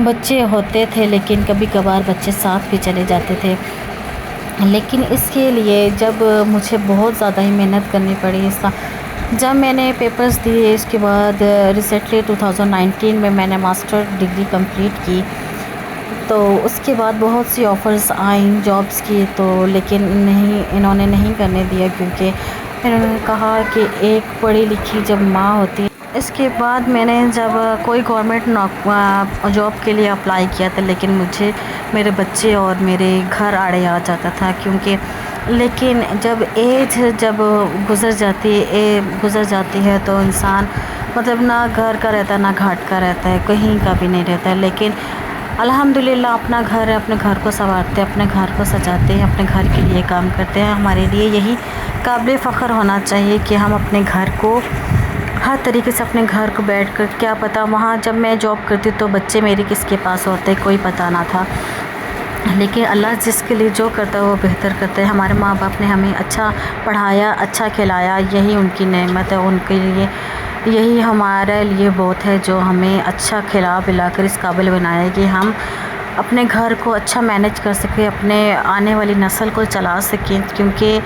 بچے ہوتے تھے، لیکن کبھی کبھار بچے ساتھ بھی چلے جاتے تھے، لیکن اس کے لیے جب مجھے بہت زیادہ ہی محنت کرنی پڑی، جب میں نے پیپرز دیے اس کے بعد ریسنٹلی 2019 میں نے ماسٹر ڈگری کمپلیٹ کی، تو اس کے بعد بہت سی آفرز آئیں جابس کی، تو لیکن انہوں نے نہیں کرنے دیا، کیونکہ انہوں نے کہا کہ ایک پڑھی لکھی جب ماں ہوتی ہے۔ اس کے بعد میں نے جب کوئی گورنمنٹ جاب کے لیے اپلائی کیا تھا، لیکن مجھے میرے بچے اور میرے گھر آڑے آ جاتا تھا، کیونکہ لیکن جب ایج گزر جاتی ہے تو انسان مطلب نہ گھر کا رہتا ہے نہ گھاٹ کا رہتا ہے، کہیں کا بھی نہیں رہتا ہے، لیکن الحمدللہ اپنا گھر ہے، اپنے گھر کو سنوارتے ہیں، اپنے گھر کو سجاتے ہیں، اپنے گھر کے لیے کام کرتے ہیں۔ ہمارے لیے یہی قابل فخر ہونا چاہیے کہ ہم اپنے گھر کو ہر طریقے سے اپنے گھر کو بیٹھ کر، کیا پتہ وہاں جب میں جاب کرتی تو بچے میرے کس کے پاس ہوتے کوئی پتہ نہ تھا، لیکن اللہ جس کے لیے جو کرتا ہے وہ بہتر کرتا ہے۔ ہمارے ماں باپ نے ہمیں اچھا پڑھایا، اچھا کھلایا، یہی ان کی نعمت ہے، ان کے لیے یہی ہمارے لیے بہت ہے، جو ہمیں اچھا کھلا پلا کر اس قابل بنایا کہ ہم اپنے گھر کو اچھا مینیج کر سکیں، اپنے آنے والی نسل کو چلا سکیں، کیونکہ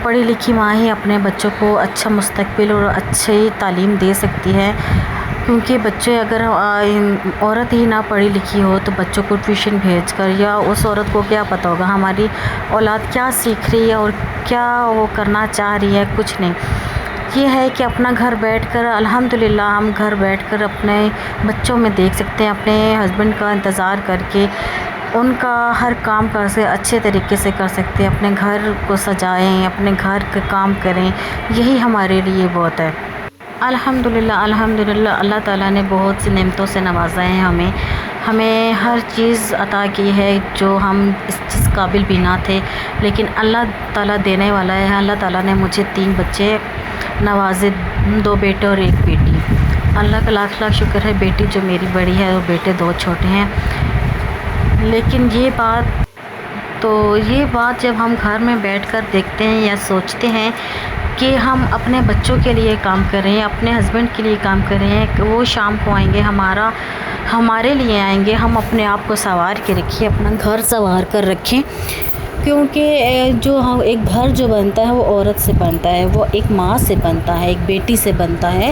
پڑھی لکھی ماں ہی اپنے بچوں کو اچھا مستقبل اور اچھی تعلیم دے سکتی ہے، کیونکہ بچے اگر عورت ہی نہ پڑھی لکھی ہو تو بچوں کو ٹیوشن بھیج کر، یا اس عورت کو کیا پتہ ہوگا ہماری اولاد کیا سیکھ رہی ہے اور کیا وہ کرنا چاہ رہی ہے، کچھ نہیں۔ یہ ہے کہ اپنا گھر بیٹھ کر الحمدللہ ہم گھر بیٹھ کر اپنے بچوں میں دیکھ سکتے ہیں، اپنے ہسبینڈ کا انتظار کر کے ان کا ہر کام اچھے طریقے سے کر سکتے ہیں، اپنے گھر کو سجائیں، اپنے گھر کا کام کریں، یہی ہمارے لیے بہت ہے۔ الحمدللہ اللہ تعالیٰ نے بہت سی نعمتوں سے نوازا ہے، ہمیں ہر چیز عطا کی ہے جو ہم اس چیز قابل بھی نہ تھے، لیکن اللہ تعالیٰ دینے والا ہے۔ اللہ تعالیٰ نے مجھے 3 بچے نوازے، 2 بیٹے اور 1 بیٹی۔ اللہ کا لاکھ لاکھ شکر ہے، بیٹی جو میری بڑی ہے اور بیٹے 2 چھوٹے ہیں، لیکن یہ بات جب ہم گھر میں بیٹھ کر دیکھتے ہیں یا سوچتے ہیں کہ ہم اپنے بچوں کے لیے کام کر رہے ہیں، اپنے ہسبینڈ کے لیے کام کر رہے ہیں، کہ وہ شام کو آئیں گے ہمارے لیے آئیں گے، ہم اپنے آپ کو سنوار کے رکھیں، اپنا گھر سنوار کر رکھیں، کیونکہ ایک گھر جو بنتا ہے وہ عورت سے بنتا ہے، وہ ایک ماں سے بنتا ہے، ایک بیٹی سے بنتا ہے۔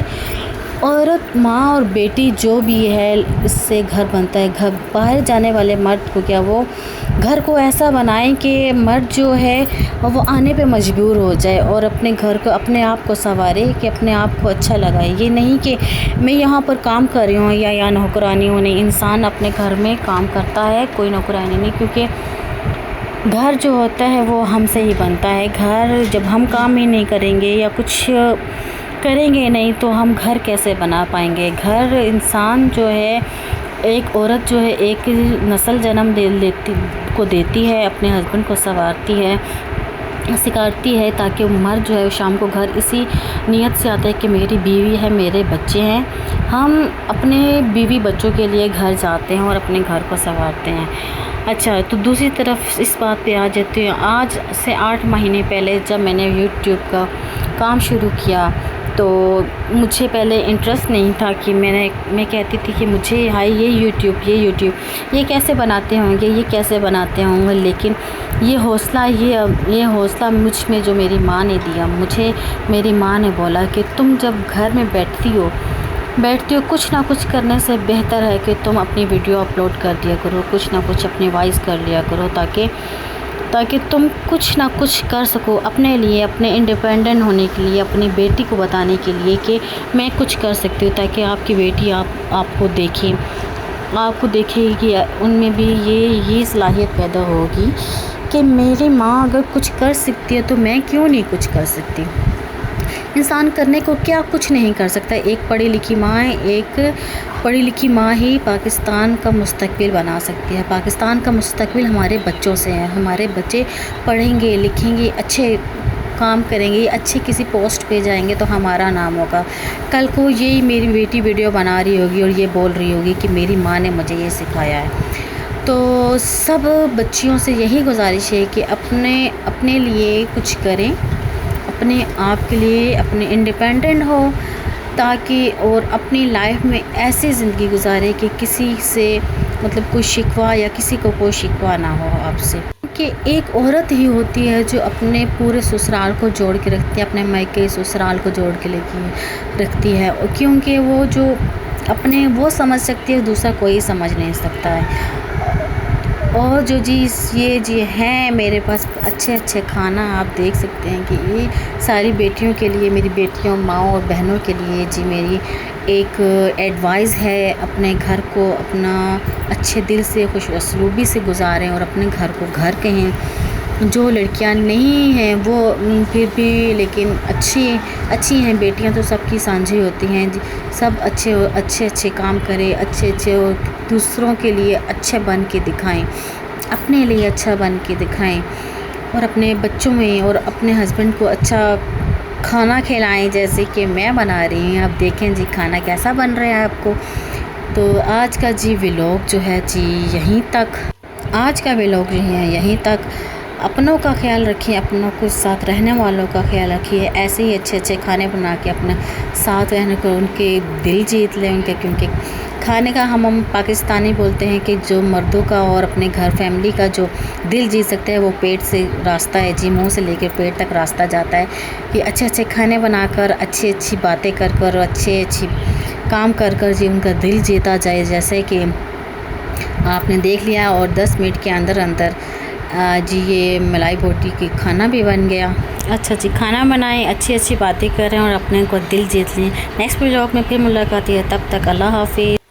عورت، ماں اور بیٹی جو بھی ہے، اس سے گھر بنتا ہے۔ گھر باہر جانے والے مرد کو کیا وہ گھر کو ایسا بنائیں کہ مرد جو ہے وہ آنے پہ مجبور ہو جائے اور اپنے گھر کو، اپنے آپ کو سنوارے، کہ اپنے آپ کو اچھا لگائے۔ یہ نہیں کہ میں یہاں پر کام کر رہی ہوں یا نوکرانی ہوں، نہیں، انسان اپنے گھر میں کام کرتا ہے، کوئی نوکرانی نہیں، کیونکہ گھر جو ہوتا ہے وہ ہم سے ہی بنتا ہے۔ گھر جب ہم کام ہی نہیں کریں گے یا کچھ کریں گے نہیں تو ہم گھر کیسے بنا پائیں گے؟ گھر انسان جو ہے، ایک عورت جو ہے ایک نسل جنم دیتی ہے، اپنے ہسبینڈ کو سنوارتی ہے، سکھاتی ہے، تاکہ مرد جو ہے شام کو گھر اسی نیت سے آتا ہے کہ میری بیوی ہے، میرے بچے ہیں، ہم اپنے بیوی بچوں کے لیے گھر جاتے ہیں اور اپنے گھر کو سنوارتے ہیں۔ اچھا، تو دوسری طرف اس بات پہ آ جاتے ہیں، آج سے 8 مہینے پہلے جب میں نے یوٹیوب کا کام شروع کیا تو مجھے پہلے انٹرسٹ نہیں تھا، کہ میں کہتی تھی کہ مجھے یہ یوٹیوب یہ کیسے بناتے ہوں گے، یہ کیسے بناتے ہوں گے، لیکن یہ حوصلہ مجھ میں جو میری ماں نے دیا، مجھے میری ماں نے بولا کہ تم جب گھر میں بیٹھتی ہو کچھ نہ کچھ کرنے سے بہتر ہے کہ تم اپنی ویڈیو اپلوڈ کر دیا کرو، کچھ نہ کچھ اپنی وائس کر لیا کرو، تاکہ تم کچھ نہ کچھ کر سکو اپنے لیے، اپنے انڈیپینڈنٹ ہونے کے لیے، اپنی بیٹی کو بتانے کے لیے کہ میں کچھ کر سکتی ہوں، تاکہ آپ کی بیٹی آپ کو دیکھے کہ ان میں بھی یہ صلاحیت پیدا ہوگی کہ میری ماں اگر کچھ کر سکتی ہے تو میں کیوں نہیں کچھ کر سکتی۔ انسان کرنے کو کیا کچھ نہیں کر سکتا۔ ایک پڑھی لکھی ماں ہی پاکستان کا مستقبل بنا سکتی ہے۔ پاکستان کا مستقبل ہمارے بچوں سے ہے۔ ہمارے بچے پڑھیں گے، لکھیں گے، اچھے کام کریں گے، اچھے کسی پوسٹ پہ جائیں گے تو ہمارا نام ہوگا۔ کل کو یہی میری بیٹی ویڈیو بنا رہی ہوگی اور یہ بول رہی ہوگی کہ میری ماں نے مجھے یہ سکھایا ہے۔ تو سب بچیوں سے یہی گزارش ہے کہ اپنے لیے کچھ کریں، اپنے آپ کے لیے اپنے انڈیپینڈنٹ ہو، تاکہ اور اپنی لائف میں ایسی زندگی گزارے کہ کسی سے مطلب کوئی شکوہ یا کسی کو کوئی شکوہ نہ ہو آپ سے، کہ ایک عورت ہی ہوتی ہے جو اپنے پورے سسرال کو جوڑ کے رکھتی ہے، اپنے میکے سسرال کو جوڑ کے رکھتی ہے، کیونکہ وہ جو اپنے وہ سمجھ سکتی ہے دوسرا کوئی سمجھ نہیں سکتا ہے۔ اور جو یہ ہیں میرے پاس اچھے اچھے کھانا آپ دیکھ سکتے ہیں کہ یہ ساری بیٹیوں کے لیے، میری بیٹیوں، ماؤں اور بہنوں کے لیے میری ایک ایڈوائز ہے، اپنے گھر کو اپنا اچھے دل سے خوش اسلوبی سے گزاریں اور اپنے گھر کو گھر کہیں۔ جو لڑکیاں نہیں ہیں وہ پھر بھی لیکن اچھی ہیں، بیٹیاں تو سب کی سانجھی ہوتی ہیں، سب اچھے کام کریں، اچھے اور دوسروں کے لیے اچھے بن کے دکھائیں، اپنے لیے اچھا بن کے دکھائیں، اور اپنے بچوں میں اور اپنے ہسبینڈ کو اچھا کھانا کھلائیں جیسے کہ میں بنا رہی ہوں۔ اب دیکھیں کھانا کیسا بن رہا ہے آپ کو۔ تو آج کا ولاگ جو ہے یہیں تک، یہیں تک۔ اپنوں کا خیال رکھیں، اپنوں کے ساتھ رہنے والوں کا خیال رکھیے، ایسے ہی اچھے کھانے بنا کے اپنے ساتھ رہنے کو ان کے دل جیت لیں ان کے، کیونکہ کھانے کا ہم پاکستانی بولتے ہیں کہ جو مردوں کا اور اپنے گھر فیملی کا جو دل جیت سکتا ہے وہ پیٹ سے راستہ ہے، منہ سے لے کے پیٹ تک راستہ جاتا ہے، کہ اچھے کھانے بنا کر، اچھی باتیں کر اچھی کام کر ان کا دل جیتا جائے، جیسے کہ آپ نے دیکھ لیا۔ اور 10 منٹ کے اندر یہ ملائی بوٹی کی کھانا بھی بن گیا۔ اچھا کھانا بنائیں، اچھی باتیں کریں اور اپنے کو دل جیت لیں۔ نیکسٹ ولاگ میں پھر ملاقات ہے، تب تک اللہ حافظ۔